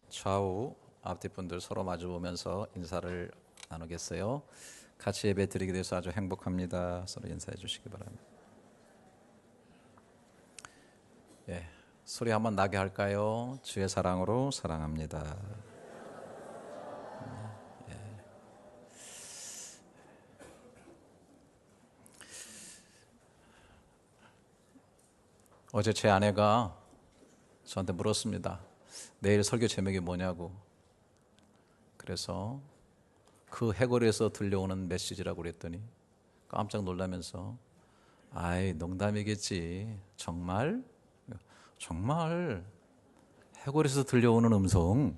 좌우 앞뒤 분들 서로 마주 보면서 인사를 나누겠어요. 같이 예배 드리게 돼서 아주 행복합니다. 서로 인사해 주시기 바랍니다. 예, 소리 한번 나게 할까요? 주의 사랑으로 사랑합니다. 어제 제 아내가 저한테 물었습니다. 내일 설교 제목이 뭐냐고. 그래서 그 해골에서 들려오는 메시지라고 그랬더니 깜짝 놀라면서 아이 농담이겠지. 정말? 정말 해골에서 들려오는 음성.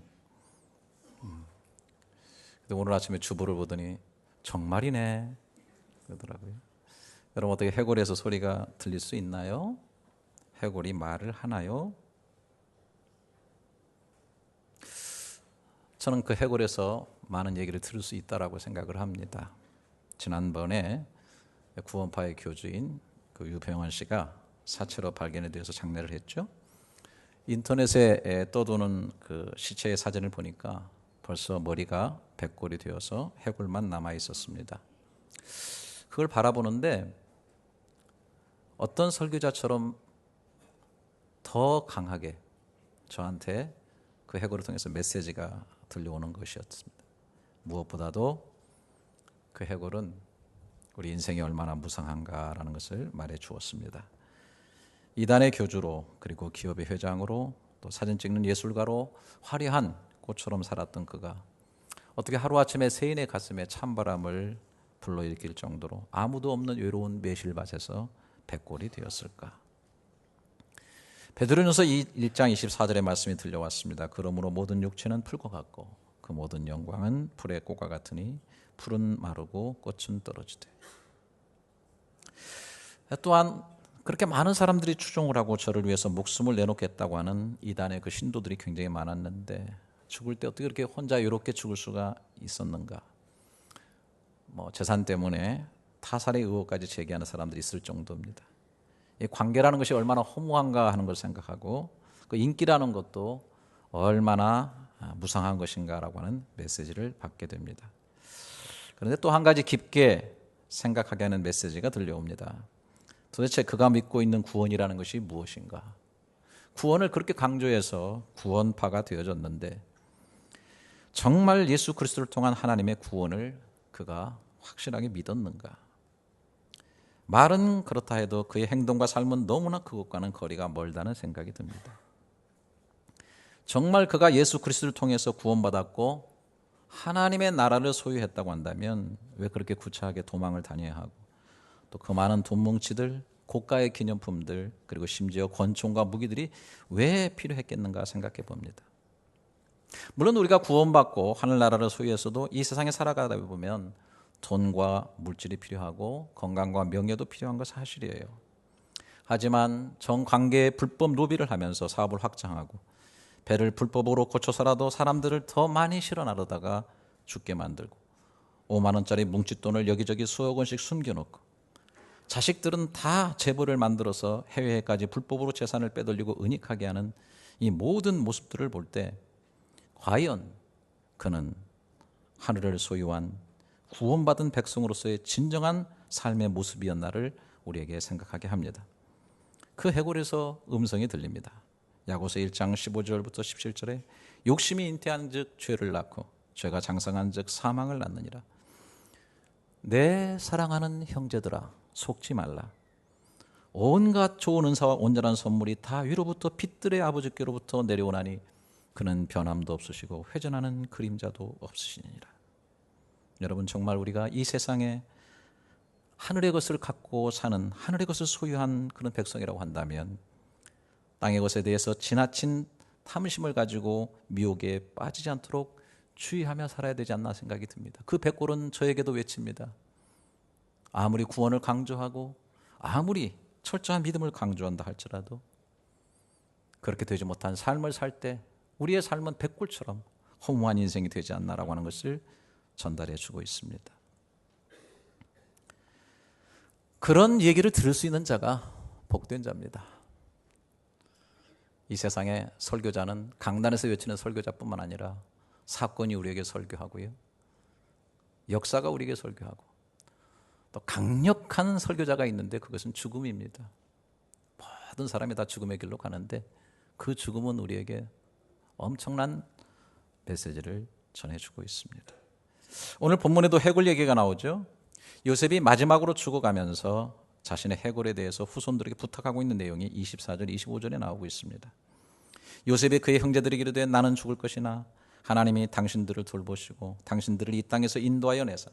근데 오늘 아침에 주보를 보더니 정말이네 그러더라고요. 여러분 어떻게 해골에서 소리가 들릴 수 있나요? 해골이 말을 하나요? 저는 그 해골에서 많은 얘기를 들을 수 있다라고 생각을 합니다. 지난번에 구원파의 교주인 그 유병원 씨가 사체로 발견에 대해서 장례를 했죠. 인터넷에 떠도는 그 시체의 사진을 보니까 벌써 머리가 백골이 되어서 해골만 남아 있었습니다. 그걸 바라보는데 어떤 설교자처럼 더 강하게 저한테 그 해골을 통해서 메시지가 들려오는 것이었습니다. 무엇보다도 그 해골은 우리 인생이 얼마나 무상한가라는 것을 말해 주었습니다. 이단의 교주로 그리고 기업의 회장으로 또 사진 찍는 예술가로 화려한 꽃처럼 살았던 그가 어떻게 하루아침에 세인의 가슴에 찬바람을 불러일으킬 정도로 아무도 없는 외로운 매실밭에서 백골이 되었을까? 베드로전서 1장 24절의 말씀이 들려왔습니다. 그러므로 모든 육체는 풀과 같고 그 모든 영광은 풀의 꽃과 같으니 풀은 마르고 꽃은 떨어지되. 또한 그렇게 많은 사람들이 추종을 하고 저를 위해서 목숨을 내놓겠다고 하는 이단의 그 신도들이 굉장히 많았는데 죽을 때 어떻게 그렇게 혼자 이렇게 죽을 수가 있었는가? 재산 때문에 타살의 의혹까지 제기하는 사람들이 있을 정도입니다. 이 관계라는 것이 얼마나 허무한가 하는 걸 생각하고 그 인기라는 것도 얼마나 무상한 것인가라고 하는 메시지를 받게 됩니다. 그런데 또 한 가지 깊게 생각하게 하는 메시지가 들려옵니다. 도대체 그가 믿고 있는 구원이라는 것이 무엇인가? 구원을 그렇게 강조해서 구원파가 되어졌는데 정말 예수 그리스도를 통한 하나님의 구원을 그가 확실하게 믿었는가? 말은 그렇다 해도 그의 행동과 삶은 너무나 그것과는 거리가 멀다는 생각이 듭니다. 정말 그가 예수 그리스도를 통해서 구원받았고 하나님의 나라를 소유했다고 한다면 왜 그렇게 구차하게 도망을 다녀야 하고 또 그 많은 돈뭉치들, 고가의 기념품들 그리고 심지어 권총과 무기들이 왜 필요했겠는가 생각해 봅니다. 물론 우리가 구원받고 하늘나라를 소유했어도 이 세상에 살아가다 보면 돈과 물질이 필요하고 건강과 명예도 필요한 건 사실이에요. 하지만 정관계에 불법 노비를 하면서 사업을 확장하고 배를 불법으로 고쳐서라도 사람들을 더 많이 실어 나르다가 죽게 만들고 5만 원짜리 뭉칫돈을 여기저기 수억 원씩 숨겨놓고 자식들은 다 재벌을 만들어서 해외에까지 불법으로 재산을 빼돌리고 은닉하게 하는 이 모든 모습들을 볼 때 과연 그는 하늘을 소유한 구원받은 백성으로서의 진정한 삶의 모습이었나를 우리에게 생각하게 합니다. 그 해골에서 음성이 들립니다. 야고보서 1장 15절부터 17절에 욕심이 잉태한즉 죄를 낳고 죄가 장성한즉 사망을 낳느니라. 내 사랑하는 형제들아 속지 말라. 온갖 좋은 은사와 온전한 선물이 다 위로부터 빛들의 아버지께로부터 내려오나니 그는 변함도 없으시고 회전하는 그림자도 없으시니라. 여러분 정말 우리가 이 세상에 하늘의 것을 갖고 사는 하늘의 것을 소유한 그런 백성이라고 한다면 땅의 것에 대해서 지나친 탐심을 가지고 미혹에 빠지지 않도록 주의하며 살아야 되지 않나 생각이 듭니다. 그 백골은 저에게도 외칩니다. 아무리 구원을 강조하고 아무리 철저한 믿음을 강조한다 할지라도 그렇게 되지 못한 삶을 살 때 우리의 삶은 백골처럼 허무한 인생이 되지 않나라고 하는 것을 전달해 주고 있습니다. 그런 얘기를 들을 수 있는 자가 복된 자입니다. 이 세상의 설교자는 강단에서 외치는 설교자뿐만 아니라 사건이 우리에게 설교하고요, 역사가 우리에게 설교하고, 또 강력한 설교자가 있는데 그것은 죽음입니다. 모든 사람이 다 죽음의 길로 가는데 그 죽음은 우리에게 엄청난 메시지를 전해주고 있습니다. 오늘 본문에도 해골 얘기가 나오죠. 요셉이 마지막으로 죽어가면서 자신의 해골에 대해서 후손들에게 부탁하고 있는 내용이 24절, 25절에 나오고 있습니다. 요셉이 그의 형제들에게 이르되 나는 죽을 것이나 하나님이 당신들을 돌보시고 당신들을 이 땅에서 인도하여 내사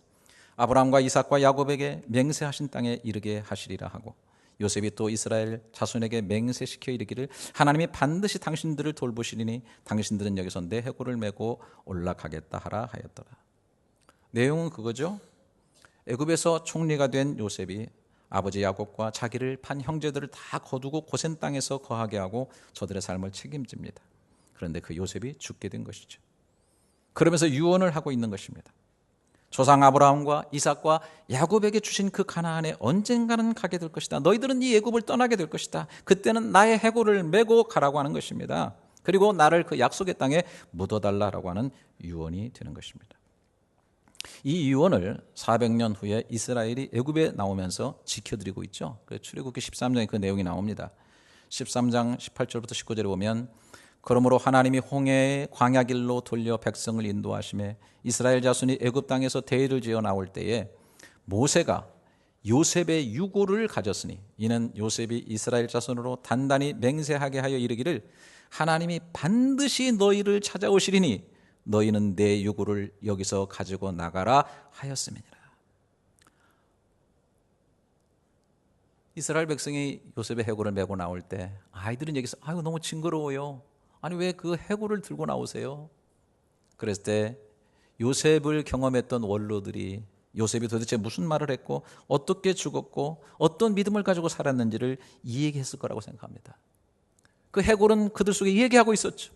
아브라함과 이삭과 야곱에게 맹세하신 땅에 이르게 하시리라 하고, 요셉이 또 이스라엘 자손에게 맹세시켜 이르기를 하나님이 반드시 당신들을 돌보시리니 당신들은 여기서 내 해골을 메고 올라가겠다 하라 하였더라. 내용은 그거죠. 애굽에서 총리가 된 요셉이 아버지 야곱과 자기를 판 형제들을 다 거두고 고센 땅에서 거하게 하고 저들의 삶을 책임집니다. 그런데 그 요셉이 죽게 된 것이죠. 그러면서 유언을 하고 있는 것입니다. 조상 아브라함과 이삭과 야곱에게 주신 그 가나안에 언젠가는 가게 될 것이다. 너희들은 이 애굽을 떠나게 될 것이다. 그때는 나의 해골을 메고 가라고 하는 것입니다. 그리고 나를 그 약속의 땅에 묻어달라고 하는 유언이 되는 것입니다. 이 유언을 400년 후에 이스라엘이 애굽에 나오면서 지켜드리고 있죠. 출애굽기 13장에 그 내용이 나옵니다. 13장 18절부터 19절에 보면 그러므로 하나님이 홍해의 광야길로 돌려 백성을 인도하심에 이스라엘 자손이 애굽 땅에서 대회를 지어 나올 때에 모세가 요셉의 유고를 가졌으니 이는 요셉이 이스라엘 자손으로 단단히 맹세하게 하여 이르기를 하나님이 반드시 너희를 찾아오시리니 너희는 내 유고를 여기서 가지고 나가라 하였음이니라. 이스라엘 백성이 요셉의 해골을 메고 나올 때 아이들은 여기서 아유 너무 징그러워요. 아니 왜 그 해골을 들고 나오세요? 그랬을 때 요셉을 경험했던 원로들이 요셉이 도대체 무슨 말을 했고 어떻게 죽었고 어떤 믿음을 가지고 살았는지를 이야기했을 거라고 생각합니다. 그 해골은 그들 속에 이야기하고 있었죠.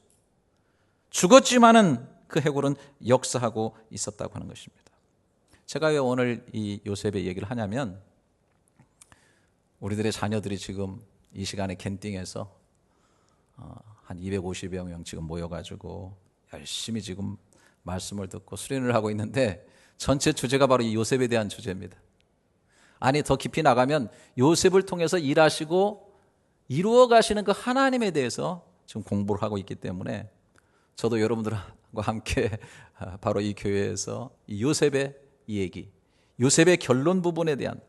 죽었지만은 그 해골은 역사하고 있었다고 하는 것입니다. 제가 왜 오늘 이 요셉의 얘기를 하냐면 우리들의 자녀들이 지금 이 시간에 캔팅에서 한 250여 명 지금 모여가지고 열심히 지금 말씀을 듣고 수련을 하고 있는데 전체 주제가 바로 이 요셉에 대한 주제입니다. 아니 더 깊이 나가면 요셉을 통해서 일하시고 이루어 가시는 그 하나님에 대해서 지금 공부를 하고 있기 때문에 저도 여러분들과 함께 바로 이 교회에서 이 요셉의 이 얘기, 요셉의 결론 부분에 대한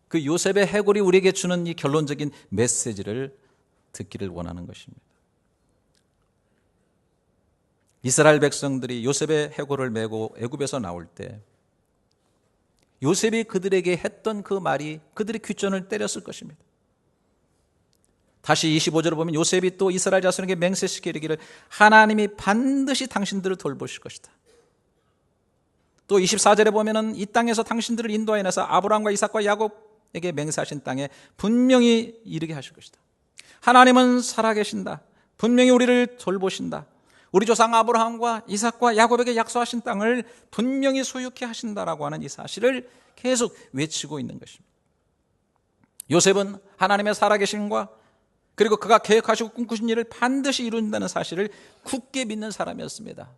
그 요셉의 해골이 우리에게 주는 이 결론적인 메시지를 듣기를 원하는 것입니다. 이스라엘 백성들이 요셉의 해골을 메고 애굽에서 나올 때 요셉이 그들에게 했던 그 말이 그들의 귓전을 때렸을 것입니다. 다시 25절을 보면 요셉이 또 이스라엘 자손에게 맹세시켜 이르기를 하나님이 반드시 당신들을 돌보실 것이다. 또 24절에 보면은 이 땅에서 당신들을 인도하여 내서 아브라함과 이삭과 야곱에게 맹세하신 땅에 분명히 이르게 하실 것이다. 하나님은 살아계신다. 분명히 우리를 돌보신다. 우리 조상 아브라함과 이삭과 야곱에게 약속하신 땅을 분명히 소유케 하신다라고 하는 이 사실을 계속 외치고 있는 것입니다. 요셉은 하나님의 살아계심과 그리고 그가 계획하시고 꿈꾸신 일을 반드시 이룬다는 사실을 굳게 믿는 사람이었습니다.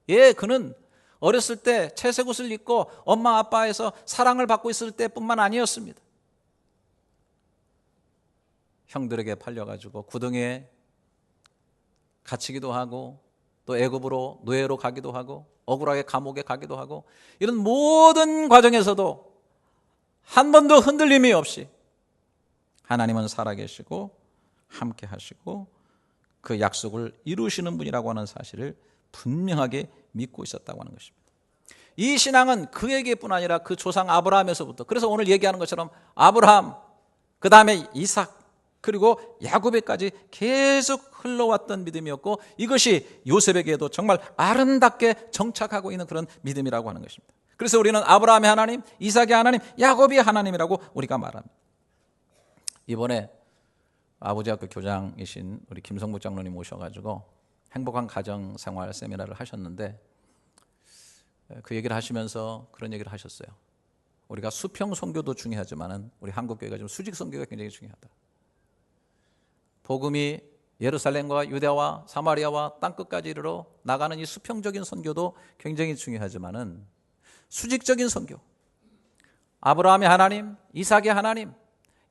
예, 그는 어렸을 때 채색 옷을 입고 엄마 아빠에서 사랑을 받고 있을 때뿐만 아니었습니다. 형들에게 팔려가지고 구덩이에 갇히기도 하고 또 애굽으로 노예로 가기도 하고 억울하게 감옥에 가기도 하고 이런 모든 과정에서도 한 번도 흔들림이 없이 하나님은 살아계시고 함께 하시고 그 약속을 이루시는 분이라고 하는 사실을 분명하게 믿고 있었다고 하는 것입니다. 이 신앙은 그에게뿐 아니라 그 조상 아브라함에서부터, 그래서 오늘 얘기하는 것처럼 아브라함, 그 다음에 이삭, 그리고 야곱에까지 계속 흘러왔던 믿음이었고 이것이 요셉에게도 정말 아름답게 정착하고 있는 그런 믿음이라고 하는 것입니다. 그래서 우리는 아브라함의 하나님, 이삭의 하나님, 야곱의 하나님이라고 우리가 말합니다. 이번에 아버지학교 교장이신 우리 김성복 장로님 오셔가지고 행복한 가정생활 세미나를 하셨는데 그 얘기를 하시면서 그런 얘기를 하셨어요. 우리가 수평 선교도 중요하지만 우리 한국교회가 지금 수직 선교가 굉장히 중요하다. 복음이 예루살렘과 유대와 사마리아와 땅끝까지 이르러 나가는 이 수평적인 선교도 굉장히 중요하지만은 수직적인 선교, 아브라함의 하나님, 이삭의 하나님,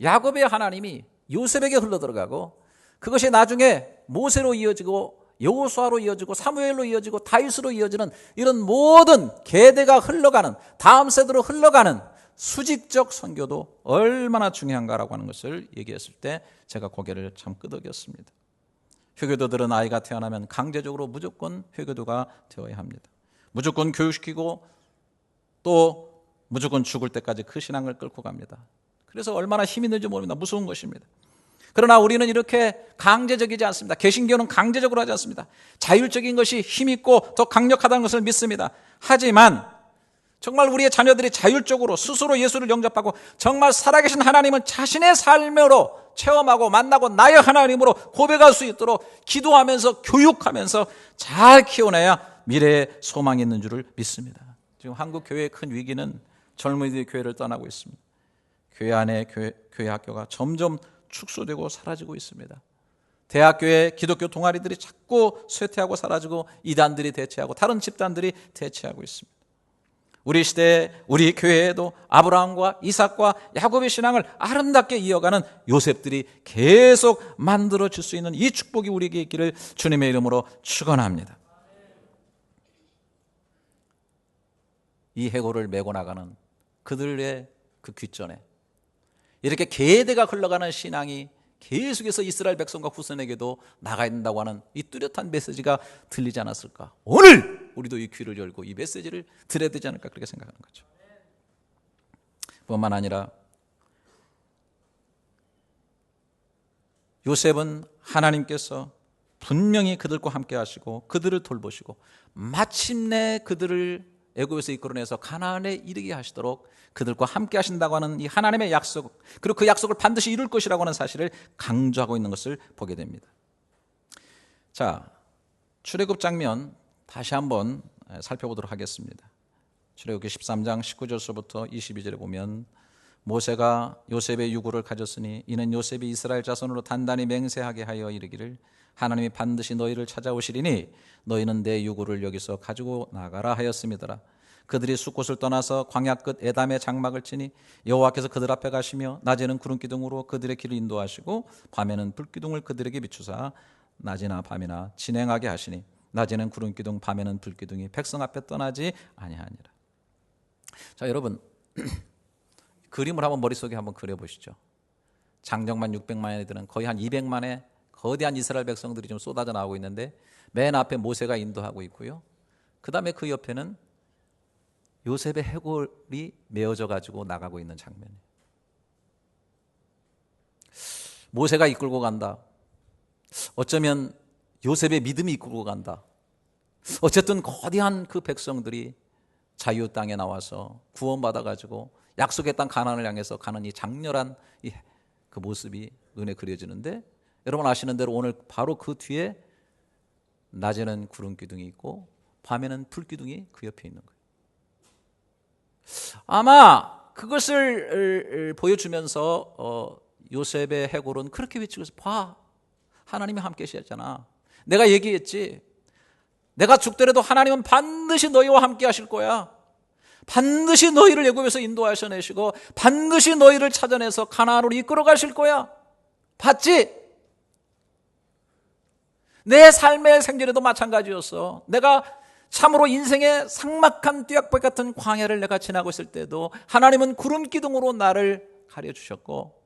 야곱의 하나님이 요셉에게 흘러들어가고 그것이 나중에 모세로 이어지고 여호수아로 이어지고 사무엘로 이어지고 다윗으로 이어지는 이런 모든 계대가 흘러가는, 다음 세대로 흘러가는 수직적 선교도 얼마나 중요한가라고 하는 것을 얘기했을 때 제가 고개를 참 끄덕였습니다. 회교도들은 아이가 태어나면 강제적으로 무조건 회교도가 되어야 합니다. 무조건 교육시키고 또 무조건 죽을 때까지 그 신앙을 끌고 갑니다. 그래서 얼마나 힘이 있는지 모릅니다. 무서운 것입니다. 그러나 우리는 이렇게 강제적이지 않습니다. 개신교는 강제적으로 하지 않습니다. 자율적인 것이 힘있고 더 강력하다는 것을 믿습니다. 하지만 정말 우리의 자녀들이 자율적으로 스스로 예수를 영접하고 정말 살아계신 하나님을 자신의 삶으로 체험하고 만나고 나의 하나님으로 고백할 수 있도록 기도하면서 교육하면서 잘 키워내야 미래에 소망이 있는 줄을 믿습니다. 지금 한국 교회의 큰 위기는 젊은이들이 교회를 떠나고 있습니다. 교회 안에 교회 학교가 점점 축소되고 사라지고 있습니다. 대학교에 기독교 동아리들이 자꾸 쇠퇴하고 사라지고 이단들이 대체하고 다른 집단들이 대체하고 있습니다. 우리 시대에 우리 교회에도 아브라함과 이삭과 야곱의 신앙을 아름답게 이어가는 요셉들이 계속 만들어질 수 있는 이 축복이 우리에게 있기를 주님의 이름으로 축원합니다. 이 해고를 메고 나가는 그들의 그 귓전에 이렇게 계대가 흘러가는 신앙이 계속해서 이스라엘 백성과 후손에게도 나가야 된다고 하는 이 뚜렷한 메시지가 들리지 않았을까? 오늘 우리도 이 귀를 열고 이 메시지를 들어야 되지 않을까 그렇게 생각하는 거죠. 뿐만 아니라 요셉은 하나님께서 분명히 그들과 함께 하시고 그들을 돌보시고 마침내 그들을 애굽에서 이끌어내서 가나안에 이르게 하시도록 그들과 함께 하신다고 하는 이 하나님의 약속, 그리고 그 약속을 반드시 이룰 것이라고 하는 사실을 강조하고 있는 것을 보게 됩니다. 자, 출애굽 장면 다시 한번 살펴보도록 하겠습니다. 출애굽기 13장 19절서부터 22절에 보면 모세가 요셉의 유고를 가졌으니 이는 요셉이 이스라엘 자손으로 단단히 맹세하게 하여 이르기를 하나님이 반드시 너희를 찾아오시리니 너희는 내 유고를 여기서 가지고 나가라 하였음이더라. 그들이 숫곳을 떠나서 광야 끝 에담의 장막을 치니 여호와께서 그들 앞에 가시며 낮에는 구름 기둥으로 그들의 길을 인도하시고 밤에는 불 기둥을 그들에게 비추사 낮이나 밤이나 진행하게 하시니 낮에는 구름 기둥 밤에는 불 기둥이 백성 앞에 떠나지 아니하니라. 자, 여러분 그림을 한번 머릿속에 한번 그려보시죠. 장정만 600만이 되는 거의 한 200만의 거대한 이스라엘 백성들이 좀 쏟아져 나오고 있는데 맨 앞에 모세가 인도하고 있고요. 그 다음에 그 옆에는 요셉의 해골이 메어져 가지고 나가고 있는 장면이에요. 모세가 이끌고 간다. 어쩌면 요셉의 믿음이 이끌고 간다. 어쨌든 거대한 그 백성들이 자유 땅에 나와서 구원받아 가지고 약속의 땅 가나안을 향해서 가는 이 장렬한 그 모습이 눈에 그려지는데 여러분 아시는 대로 오늘 바로 그 뒤에 낮에는 구름 기둥이 있고 밤에는 불 기둥이 그 옆에 있는 거예요. 아마 그것을 보여주면서 요셉의 해골은 그렇게 외치고 봐, 하나님이 함께 하셨잖아. 내가 얘기했지. 내가 죽더라도 하나님은 반드시 너희와 함께 하실 거야. 반드시 너희를 애굽에서 인도하셔내시고 반드시 너희를 찾아내서 가나안으로 이끌어 가실 거야. 봤지? 내 삶의 생전에도 마찬가지였어. 내가 참으로 인생의 삭막한 뙤약볕 같은 광야를 내가 지나고 있을 때도 하나님은 구름 기둥으로 나를 가려주셨고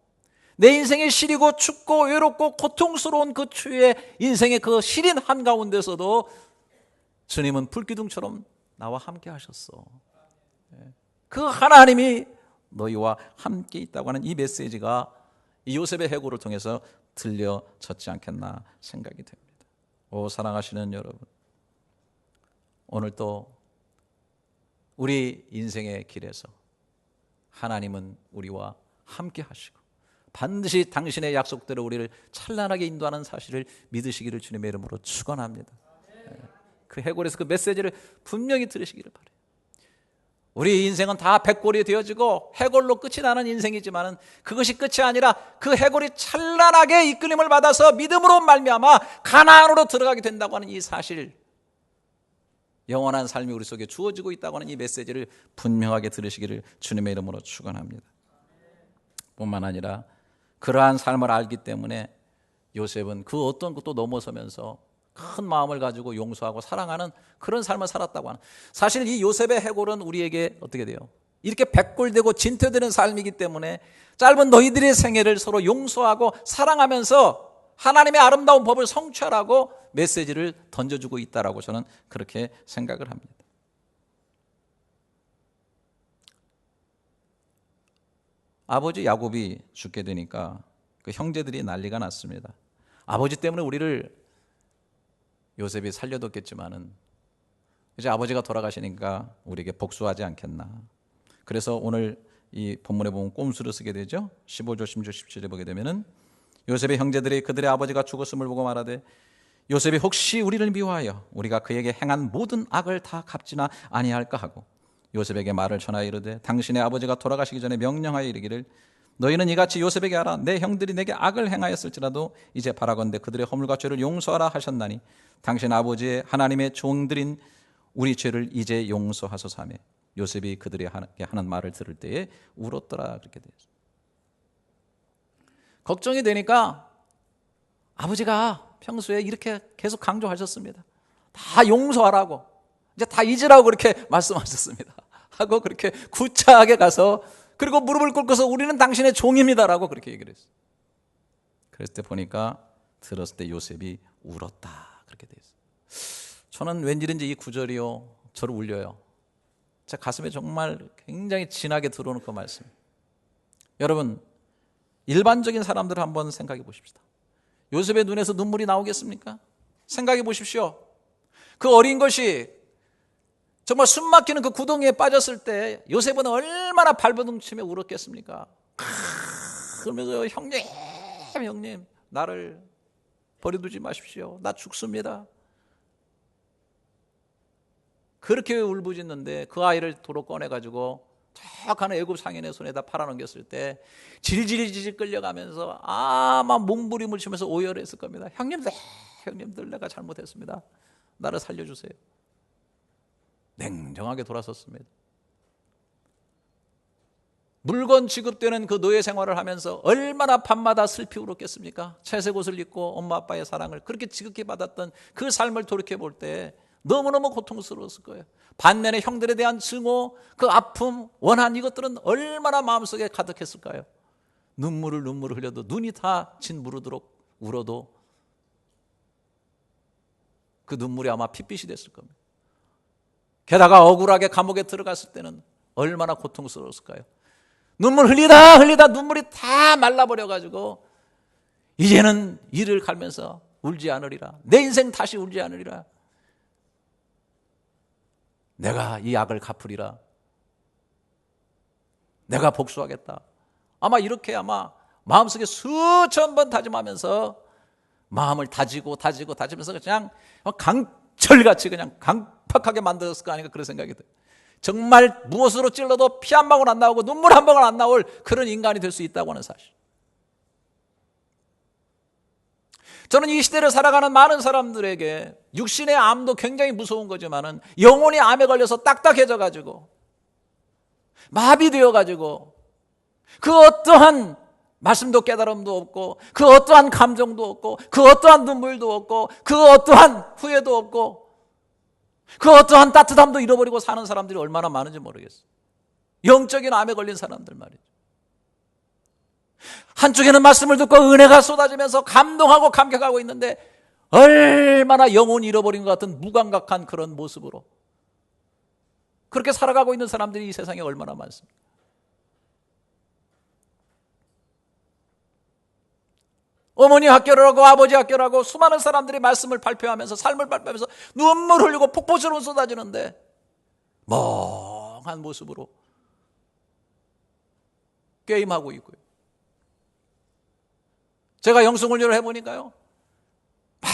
내 인생이 시리고 춥고 외롭고 고통스러운 그 추위에 인생의 그 시린 한가운데서도 주님은 불기둥처럼 나와 함께 하셨어. 그 하나님이 너희와 함께 있다고 하는 이 메시지가 이 요셉의 해고를 통해서 들려졌지 않겠나 생각이 됩니다. 오, 사랑하시는 여러분, 오늘 또 우리 인생의 길에서 하나님은 우리와 함께 하시고 반드시 당신의 약속대로 우리를 찬란하게 인도하는 사실을 믿으시기를 주님의 이름으로 축원합니다. 그 해골에서 그 메시지를 분명히 들으시기를 바라요. 우리 인생은 다 백골이 되어지고 해골로 끝이 나는 인생이지만 그것이 끝이 아니라 그 해골이 찬란하게 이끌림을 받아서 믿음으로 말미암아 가나안으로 들어가게 된다고 하는 이 사실, 영원한 삶이 우리 속에 주어지고 있다고 하는 이 메시지를 분명하게 들으시기를 주님의 이름으로 축원합니다. 뿐만 아니라 그러한 삶을 알기 때문에 요셉은 그 어떤 것도 넘어서면서 큰 마음을 가지고 용서하고 사랑하는 그런 삶을 살았다고 하는, 사실 이 요셉의 해골은 우리에게 어떻게 돼요? 이렇게 백골되고 진퇴되는 삶이기 때문에 짧은 너희들의 생애를 서로 용서하고 사랑하면서 하나님의 아름다운 법을 성취하라고 메시지를 던져주고 있다라고 저는 그렇게 생각을 합니다. 아버지 야곱이 죽게 되니까 그 형제들이 난리가 났습니다. 아버지 때문에 우리를 요셉이 살려뒀겠지만은 이제 아버지가 돌아가시니까 우리에게 복수하지 않겠나. 그래서 오늘 이 본문에 보면 꼼수를 쓰게 되죠. 15절, 16절, 17절에 보게 되면은 요셉의 형제들이 그들의 아버지가 죽었음을 보고 말하되 요셉이 혹시 우리를 미워하여 우리가 그에게 행한 모든 악을 다 갚지나 아니할까 하고 요셉에게 말을 전하여 이르되 당신의 아버지가 돌아가시기 전에 명령하여 이르기를 너희는 이같이 요셉에게 하라. 내 형들이 내게 악을 행하였을지라도 이제 바라건대 그들의 허물과 죄를 용서하라 하셨나니 당신 아버지의 하나님의 종들인 우리 죄를 이제 용서하소서 하며 요셉이 그들이 하는 말을 들을 때에 울었더라. 그렇게 되었습니다. 걱정이 되니까 아버지가 평소에 이렇게 계속 강조하셨습니다. 다 용서하라고, 이제 다 잊으라고 그렇게 말씀하셨습니다. 하고 그렇게 구차하게 가서 그리고 무릎을 꿇고서 우리는 당신의 종입니다라고 그렇게 얘기를 했어요. 그랬을 때 보니까 들었을 때 요셉이 울었다. 그렇게 돼 있어요. 저는 왠지든지 이 구절이요 저를 울려요. 제 가슴에 정말 굉장히 진하게 들어오는 그 말씀. 여러분, 일반적인 사람들을 한번 생각해 보십시다. 요셉의 눈에서 눈물이 나오겠습니까? 생각해 보십시오. 그 어린 것이 정말 숨막히는 그 구덩이에 빠졌을 때 요셉은 얼마나 발버둥치며 울었겠습니까? 그러면서 형님 나를 버려두지 마십시오. 나 죽습니다. 그렇게 울부짖는데 그 아이를 도로 꺼내가지고 쫙 하는 애굽 상인의 손에다 팔아넘겼을 때 질질질질 끌려가면서 아마 몸부림을 치면서 오열했을 겁니다. 형님들 내가 잘못했습니다. 나를 살려주세요. 냉정하게 돌아섰습니다. 물건 지급되는 그 노예 생활을 하면서 얼마나 밤마다 슬피 울었겠습니까? 채색 옷을 입고 엄마 아빠의 사랑을 그렇게 지극히 받았던 그 삶을 돌이켜볼 때 너무너무 고통스러웠을 거예요. 반면에 형들에 대한 증오, 그 아픔, 원한, 이것들은 얼마나 마음속에 가득했을까요? 눈물을 흘려도 눈이 다 진무르도록 울어도 그 눈물이 아마 핏빛이 됐을 겁니다. 게다가 억울하게 감옥에 들어갔을 때는 얼마나 고통스러웠을까요? 눈물 흘리다 눈물이 다 말라버려가지고 이제는 이를 갈면서 울지 않으리라. 내 인생 다시 울지 않으리라. 내가 이 악을 갚으리라. 내가 복수하겠다. 아마 이렇게 마음속에 수천 번 다짐하면서 마음을 다지면서 그냥 강철같이 그냥 강팍하게 만들었을 거 아닌가 그런 생각이 들어요. 정말 무엇으로 찔러도 피 한 방울 안 나오고 눈물 한 방울 안 나올 그런 인간이 될 수 있다고 하는 사실. 저는 이 시대를 살아가는 많은 사람들에게 육신의 암도 굉장히 무서운 거지만은 영혼이 암에 걸려서 딱딱해져가지고 마비되어가지고 그 어떠한 말씀도 깨달음도 없고 그 어떠한 감정도 없고 그 어떠한 눈물도 없고 그 어떠한 후회도 없고 그 어떠한 따뜻함도 잃어버리고 사는 사람들이 얼마나 많은지 모르겠어요. 영적인 암에 걸린 사람들 말이죠. 한쪽에는 말씀을 듣고 은혜가 쏟아지면서 감동하고 감격하고 있는데 얼마나 영혼이 잃어버린 것 같은 무감각한 그런 모습으로 그렇게 살아가고 있는 사람들이 이 세상에 얼마나 많습니까? 어머니 학교를 하고 아버지 학교를 하고 수많은 사람들이 말씀을 발표하면서 삶을 발표하면서 눈물 흘리고 폭포처럼 쏟아지는데 멍한 모습으로 게임하고 있고요. 제가 영성훈련을 해보니까요, 막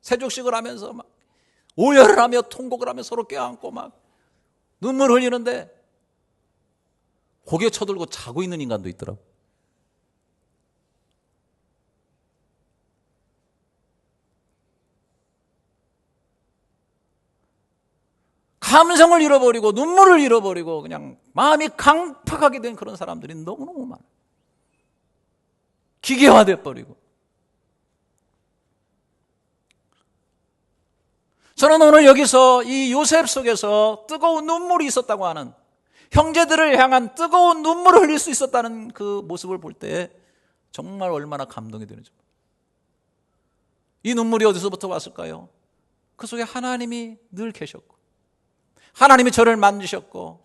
세족식을 하면서 막 오열을 하며 통곡을 하며 서로 껴안고 막 눈물 흘리는데 고개 쳐들고 자고 있는 인간도 있더라고. 감성을 잃어버리고 눈물을 잃어버리고 그냥 마음이 강팍하게 된 그런 사람들이 너무너무 많아요. 기계화돼 버리고. 저는 오늘 여기서 이 요셉 속에서 뜨거운 눈물이 있었다고 하는, 형제들을 향한 뜨거운 눈물을 흘릴 수 있었다는 그 모습을 볼 때 정말 얼마나 감동이 되는지. 이 눈물이 어디서부터 왔을까요? 그 속에 하나님이 늘 계셨고, 하나님이 저를 만지셨고,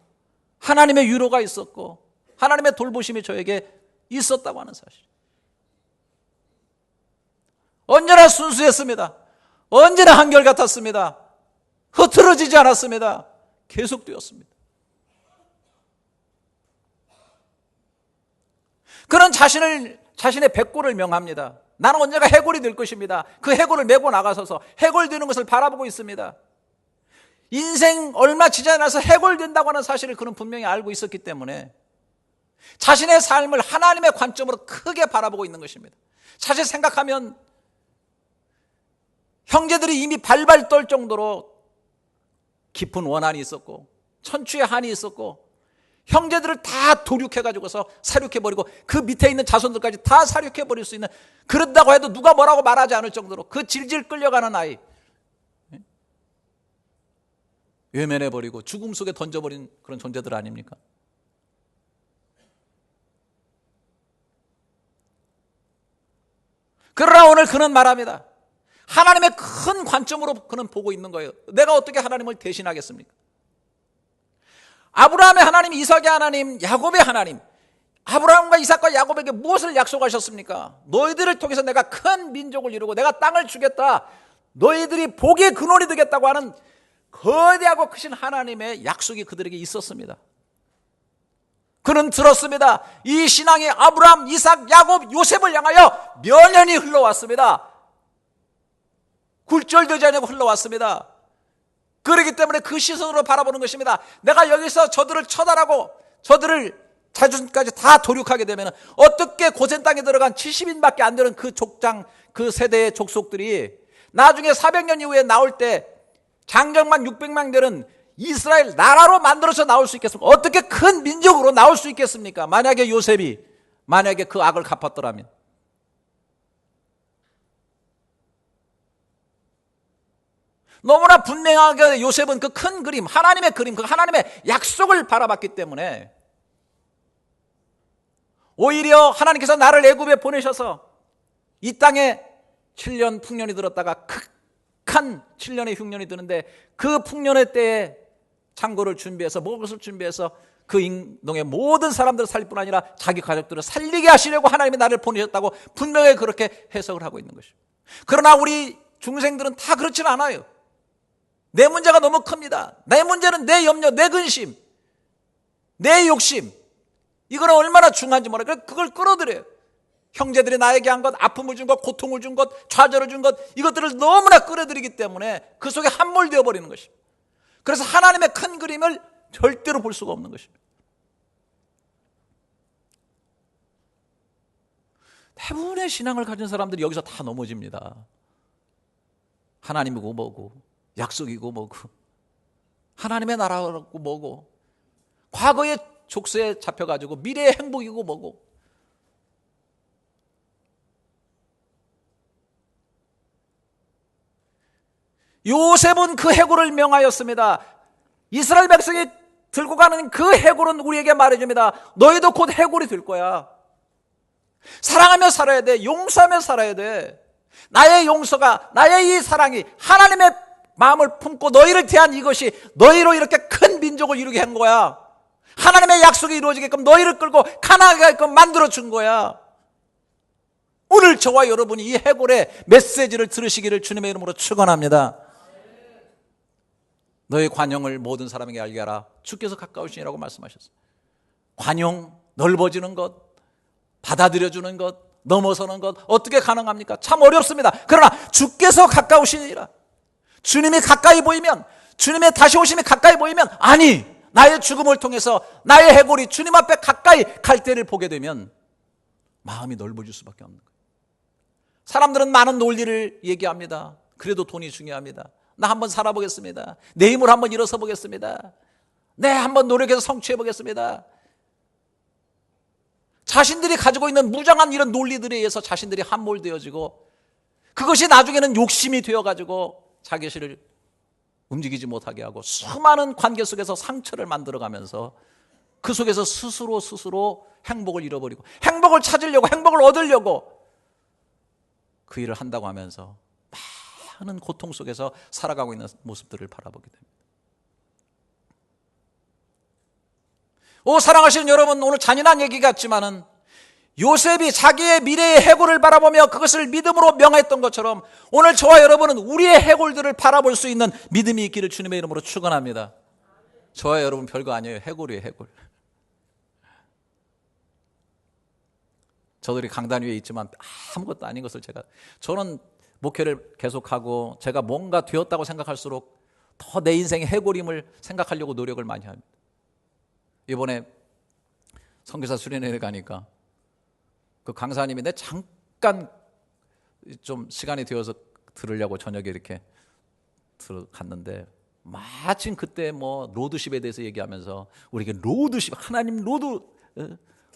하나님의 위로가 있었고, 하나님의 돌보심이 저에게 있었다고 하는 사실. 언제나 순수했습니다. 언제나 한결같았습니다. 흐트러지지 않았습니다. 계속되었습니다. 그는 자신의 백골을 명합니다. 나는 언젠가 해골이 될 것입니다. 그 해골을 메고 나가서서 해골되는 것을 바라보고 있습니다. 인생 얼마 지나지 않아서 해골된다고 하는 사실을 그는 분명히 알고 있었기 때문에 자신의 삶을 하나님의 관점으로 크게 바라보고 있는 것입니다. 사실 생각하면 형제들이 이미 발발 떨 정도로 깊은 원한이 있었고 천추의 한이 있었고 형제들을 다 도륙해가지고서 사륙해버리고 그 밑에 있는 자손들까지 다 사륙해버릴 수 있는, 그런다고 해도 누가 뭐라고 말하지 않을 정도로 그 질질 끌려가는 아이 외면해버리고 죽음 속에 던져버린 그런 존재들 아닙니까? 그러나 오늘 그는 말합니다. 하나님의 큰 관점으로 그는 보고 있는 거예요. 내가 어떻게 하나님을 대신하겠습니까? 아브라함의 하나님, 이삭의 하나님, 야곱의 하나님, 아브라함과 이삭과 야곱에게 무엇을 약속하셨습니까? 너희들을 통해서 내가 큰 민족을 이루고 내가 땅을 주겠다, 너희들이 복의 근원이 되겠다고 하는 거대하고 크신 하나님의 약속이 그들에게 있었습니다. 그는 들었습니다. 이 신앙이 아브라함, 이삭, 야곱, 요셉을 향하여 몇 년이 흘러왔습니다. 굴절되지 않고 흘러왔습니다. 그렇기 때문에 그 시선으로 바라보는 것입니다. 내가 여기서 저들을 처단하고 저들을 자손까지 다 도륙하게 되면 어떻게 고센 땅에 들어간 70인밖에 안 되는 그 족장, 그 세대의 족속들이 나중에 400년 이후에 나올 때 장정만 600만 되는 이스라엘 나라로 만들어서 나올 수 있겠습니까? 어떻게 큰 민족으로 나올 수 있겠습니까? 만약에 요셉이 만약에 그 악을 갚았더라면. 너무나 분명하게 요셉은 그 큰 그림, 하나님의 그림, 그 하나님의 약속을 바라봤기 때문에 오히려 하나님께서 나를 애굽에 보내셔서 이 땅에 7년 풍년이 들었다가 극한 7년의 흉년이 드는데 그 풍년의 때에 창고를 준비해서 먹을 것을 준비해서 그 인동의 모든 사람들을 살릴 뿐 아니라 자기 가족들을 살리게 하시려고 하나님이 나를 보내셨다고 분명히 그렇게 해석을 하고 있는 것입니다. 그러나 우리 중생들은 다 그렇지는 않아요. 내 문제가 너무 큽니다. 내 문제는 내 염려, 내 근심, 내 욕심, 이거는 얼마나 중요한지 몰라요. 그걸 끌어들여요. 형제들이 나에게 한 것, 아픔을 준 것, 고통을 준 것, 좌절을 준 것, 이것들을 너무나 끌어들이기 때문에 그 속에 함몰되어 버리는 것입니다. 그래서 하나님의 큰 그림을 절대로 볼 수가 없는 것입니다. 대부분의 신앙을 가진 사람들이 여기서 다 넘어집니다. 하나님이고 뭐고, 약속이고 뭐고, 하나님의 나라고 뭐고, 과거의 족쇄에 잡혀가지고 미래의 행복이고 뭐고. 요셉은 그 해골을 명하였습니다. 이스라엘 백성이 들고 가는 그 해골은 우리에게 말해줍니다. 너희도 곧 해골이 될 거야. 사랑하며 살아야 돼. 용서하며 살아야 돼. 나의 용서가, 나의 이 사랑이 하나님의 마음을 품고 너희를 대한 이것이 너희로 이렇게 큰 민족을 이루게 한 거야. 하나님의 약속이 이루어지게끔 너희를 끌고 가나가게끔 만들어준 거야. 오늘 저와 여러분이 이 해골의 메시지를 들으시기를 주님의 이름으로 축원합니다. 너의 관용을 모든 사람에게 알게 하라. 주께서 가까우시니라고 말씀하셨어요. 관용, 넓어지는 것, 받아들여주는 것, 넘어서는 것 어떻게 가능합니까? 참 어렵습니다. 그러나 주께서 가까우시니라. 주님이 가까이 보이면, 주님의 다시 오심이 가까이 보이면, 아니 나의 죽음을 통해서 나의 해골이 주님 앞에 가까이 갈 때를 보게 되면 마음이 넓어질 수밖에 없는 거예요. 사람들은 많은 논리를 얘기합니다. 그래도 돈이 중요합니다. 나 한번 살아보겠습니다. 내 힘을 한번 일어서 보겠습니다. 네, 한번 노력해서 성취해 보겠습니다. 자신들이 가지고 있는 무장한 이런 논리들에 의해서 자신들이 함몰되어지고 그것이 나중에는 욕심이 되어가지고 자기를 움직이지 못하게 하고 수많은 관계 속에서 상처를 만들어가면서 그 속에서 스스로 행복을 잃어버리고 행복을 찾으려고 행복을 얻으려고 그 일을 한다고 하면서 많은 고통 속에서 살아가고 있는 모습들을 바라보게 됩니다. 사랑하시는 여러분, 오늘 잔인한 얘기 같지만은 요셉이 자기의 미래의 해골을 바라보며 그것을 믿음으로 명했던 것처럼 오늘 저와 여러분은 우리의 해골들을 바라볼 수 있는 믿음이 있기를 주님의 이름으로 축원합니다. 저와 여러분 별거 아니에요. 해골이에요, 해골. 저들이 강단 위에 있지만 아무것도 아닌 것을 저는 목회를 계속하고 제가 뭔가 되었다고 생각할수록 더 내 인생의 해골임을 생각하려고 노력을 많이 합니다. 이번에 선교사 수련회를 가니까 그 강사님이 내 잠깐 좀 시간이 되어서 들으려고 저녁에 이렇게 들어갔는데 마침 그때 뭐 로드십에 대해서 얘기하면서 우리에게 로드십, 하나님 로드,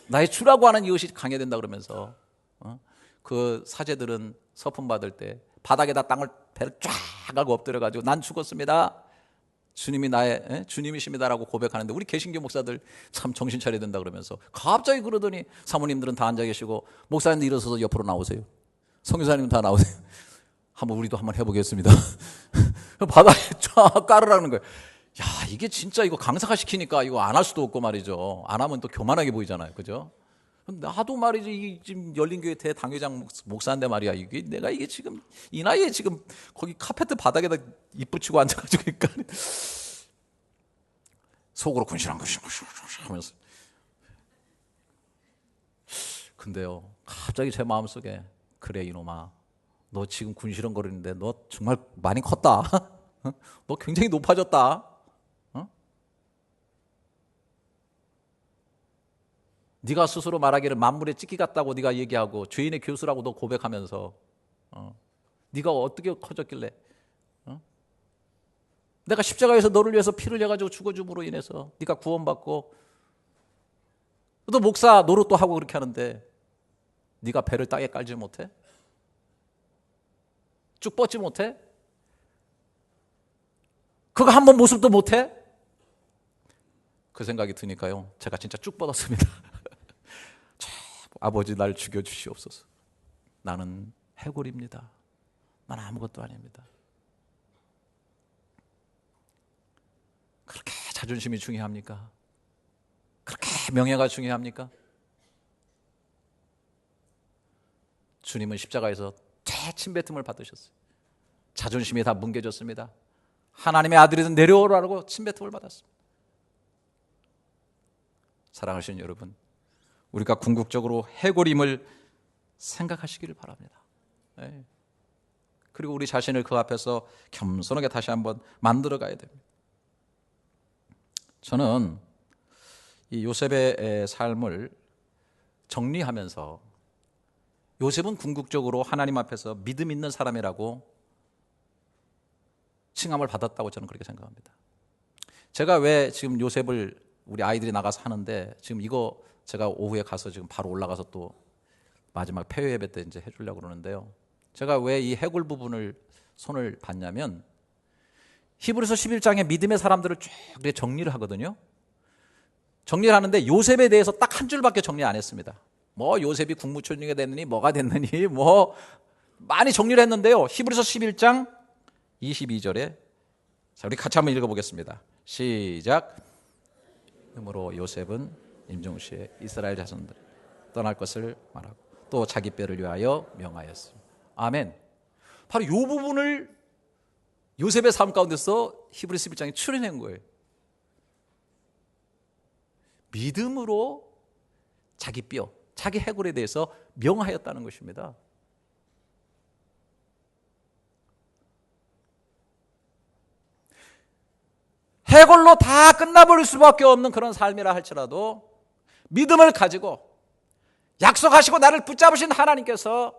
나의 주라고 하는 이것이 강해된다 그러면서 그 사제들은 서품 받을 때 바닥에다 땅을 배를 쫙 하고 엎드려가지고 난 죽었습니다. 주님이 나의 주님이십니다라고 고백하는데 우리 개신교 목사들 참 정신 차려야 된다 그러면서 갑자기 그러더니 사모님들은 다 앉아 계시고 목사님들 일어서서 옆으로 나오세요. 선교사님 다 나오세요. 우리도 한번 해보겠습니다. 바닥에 쫙 깔으라는 거예요. 야, 이게 진짜 이거 강사가 시키니까 이거 안 할 수도 없고 말이죠. 안 하면 또 교만하게 보이잖아요. 그죠? 나도 말이죠. 이 지금 열린교회 대당회장 목사인데 말이야. 내가 지금 이 나이에 지금 거기 카페트 바닥에다 입 붙이고 앉아가지고 그러니까 속으로 군시랑 하면서. 근데요, 갑자기 제 마음속에 그래 이놈아, 너 지금 군시렁거리는데 너 정말 많이 컸다. 너 굉장히 높아졌다. 네가 스스로 말하기를 만물의 찢기 같다고 네가 얘기하고 죄인의 교수라고 너 고백하면서 네가 어떻게 커졌길래 내가 십자가에서 너를 위해서 피를 내가지고 죽어줌으로 인해서 네가 구원받고 너 목사 노릇도 하고 그렇게 하는데 네가 배를 땅에 깔지 못해? 쭉 뻗지 못해? 그거 한 번 모습도 못해? 그 생각이 드니까요, 제가 진짜 쭉 뻗었습니다. 아버지 날 죽여주시옵소서. 나는 해골입니다. 나는 아무것도 아닙니다. 그렇게 자존심이 중요합니까? 그렇게 명예가 중요합니까? 주님은 십자가에서 침뱉음을 받으셨어요. 자존심이 다 뭉개졌습니다. 하나님의 아들이든 내려오라고 침뱉음을 받았습니다. 사랑하시는 여러분, 우리가 궁극적으로 해골임을 생각하시기를 바랍니다. 네. 그리고 우리 자신을 그 앞에서 겸손하게 다시 한번 만들어 가야 됩니다. 저는 이 요셉의 삶을 정리하면서 요셉은 궁극적으로 하나님 앞에서 믿음 있는 사람이라고 칭함을 받았다고 저는 그렇게 생각합니다. 제가 왜 지금 요셉을 우리 아이들이 나가서 하는데 지금 이거 제가 오후에 가서 지금 바로 올라가서 또 마지막 폐회 예배 때 이제 해주려고 그러는데요. 제가 왜 이 해골 부분을 손을 봤냐면 히브리서 11장에 믿음의 사람들을 쭉 정리를 하거든요. 정리를 하는데 요셉에 대해서 딱 한 줄밖에 정리 안 했습니다. 뭐 요셉이 국무총리가 됐느니 뭐가 됐느니 뭐 많이 정리를 했는데요. 히브리서 11장 22절에 자, 우리 같이 한번 읽어보겠습니다. 시작. 그러므로 요셉은 임종시에 이스라엘 자손들 떠날 것을 말하고 또 자기 뼈를 위하여 명하였습니다. 아멘. 바로 이 부분을 요셉의 삶 가운데서 히브리서 11장에 추려낸 거예요. 믿음으로 자기 뼈, 자기 해골에 대해서 명하였다는 것입니다. 해골로 다 끝나버릴 수밖에 없는 그런 삶이라 할지라도 믿음을 가지고 약속하시고 나를 붙잡으신 하나님께서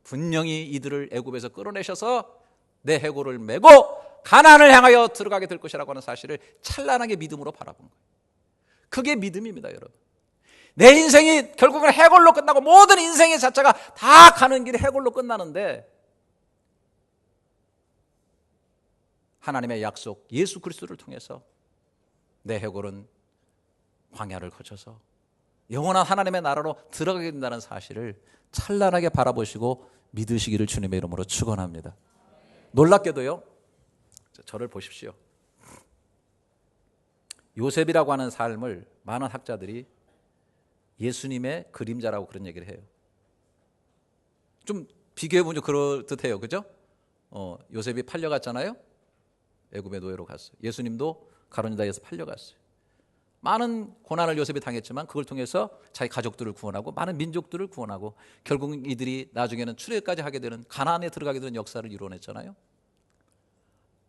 분명히 이들을 애굽에서 끌어내셔서 내 해골을 메고 가나안을 향하여 들어가게 될 것이라고 하는 사실을 찬란하게 믿음으로 바라본 거예요. 그게 믿음입니다, 여러분. 내 인생이 결국은 해골로 끝나고 모든 인생의 자체가 다 가는 길이 해골로 끝나는데 하나님의 약속 예수 그리스도를 통해서 내 해골은 광야를 거쳐서 영원한 하나님의 나라로 들어가게 된다는 사실을 찬란하게 바라보시고 믿으시기를 주님의 이름으로 축원합니다. 놀랍게도요, 저를 보십시오. 요셉이라고 하는 삶을 많은 학자들이 예수님의 그림자라고 그런 얘기를 해요. 좀 비교해보면 좀 그럴듯해요, 그죠? 요셉이 팔려갔잖아요. 애굽의 노예로 갔어요. 예수님도 가룟유다에서 팔려갔어요. 많은 고난을 요셉이 당했지만 그걸 통해서 자기 가족들을 구원하고 많은 민족들을 구원하고 결국 이들이 나중에는 출애굽까지 하게 되는 가나안에 들어가게 되는 역사를 이루어냈잖아요.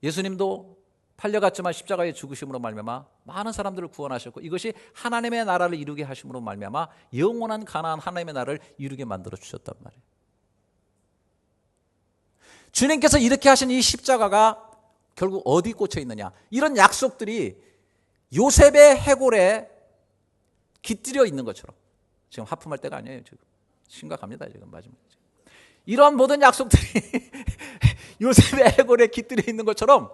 예수님도 팔려갔지만 십자가의 죽으심으로 말미암아 많은 사람들을 구원하셨고 이것이 하나님의 나라를 이루게 하심으로 말미암아 영원한 가나안 하나님의 나라를 이루게 만들어 주셨단 말이에요. 주님께서 이렇게 하신 이 십자가가 결국 어디 꽂혀 있느냐, 이런 약속들이 요셉의 해골에 깃들여 있는 것처럼, 지금 하품할 때가 아니에요. 지금 심각합니다. 지금 마지막에 이런 모든 약속들이 요셉의 해골에 깃들여 있는 것처럼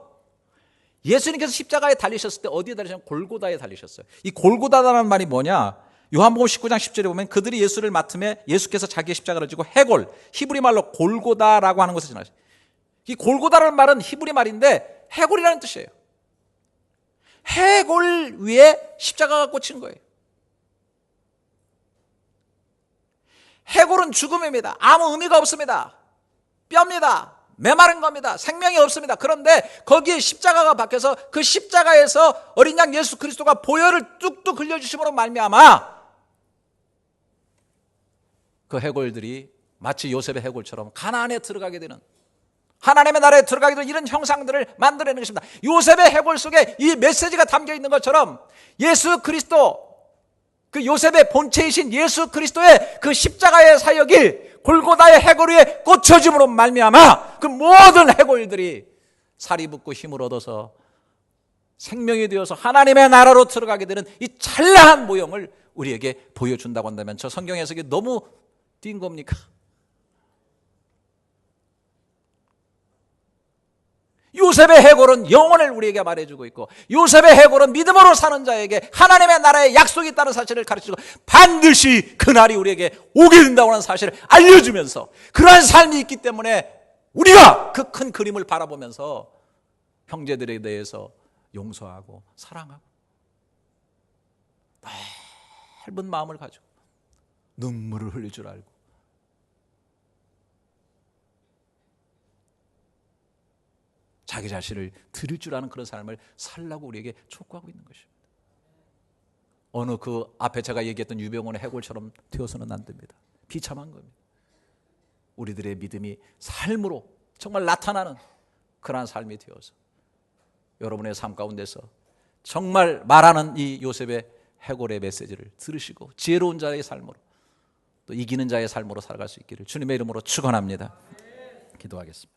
예수님께서 십자가에 달리셨을 때 어디에 달리셨냐면 골고다에 달리셨어요. 이 골고다라는 말이 뭐냐, 요한복음 19장 10절에 보면 그들이 예수를 맡음에 예수께서 자기의 십자가를 지고 해골, 히브리 말로 골고다라고 하는 것을 지나셨어요. 이 골고다라는 말은 히브리 말인데 해골이라는 뜻이에요. 해골 위에 십자가가 꽂힌 거예요. 해골은 죽음입니다. 아무 의미가 없습니다. 뼈입니다. 메마른 겁니다. 생명이 없습니다. 그런데 거기에 십자가가 박혀서 그 십자가에서 어린 양 예수 그리스도가 보혈을 뚝뚝 흘려주심으로 말미암아 그 해골들이 마치 요셉의 해골처럼 가나안에 들어가게 되는, 하나님의 나라에 들어가게 되는 이런 형상들을 만들어내는 것입니다. 요셉의 해골 속에 이 메시지가 담겨 있는 것처럼 예수 그리스도, 그 요셉의 본체이신 예수 그리스도의 그 십자가의 사역이 골고다의 해골 위에 꽂혀짐으로 말미암아 그 모든 해골들이 살이 붙고 힘을 얻어서 생명이 되어서 하나님의 나라로 들어가게 되는 이 찬란한 모형을 우리에게 보여준다고 한다면 저 성경 해석이 너무 뛴 겁니까? 요셉의 해골은 영혼을 우리에게 말해주고 있고 요셉의 해골은 믿음으로 사는 자에게 하나님의 나라의 약속이 있다는 사실을 가르치고 반드시 그날이 우리에게 오게 된다고 하는 사실을 알려주면서 그러한 삶이 있기 때문에 우리가 그 큰 그림을 바라보면서 형제들에 대해서 용서하고 사랑하고 넓은 마음을 가지고 눈물을 흘릴 줄 알고 자기 자신을 드릴 줄 아는 그런 삶을 살라고 우리에게 촉구하고 있는 것입니다. 어느 그 앞에 제가 얘기했던 유병원의 해골처럼 되어서는 안 됩니다. 비참한 겁니다. 우리들의 믿음이 삶으로 정말 나타나는 그러한 삶이 되어서 여러분의 삶 가운데서 정말 말하는 이 요셉의 해골의 메시지를 들으시고 지혜로운 자의 삶으로 또 이기는 자의 삶으로 살아갈 수 있기를 주님의 이름으로 축원합니다. 기도하겠습니다.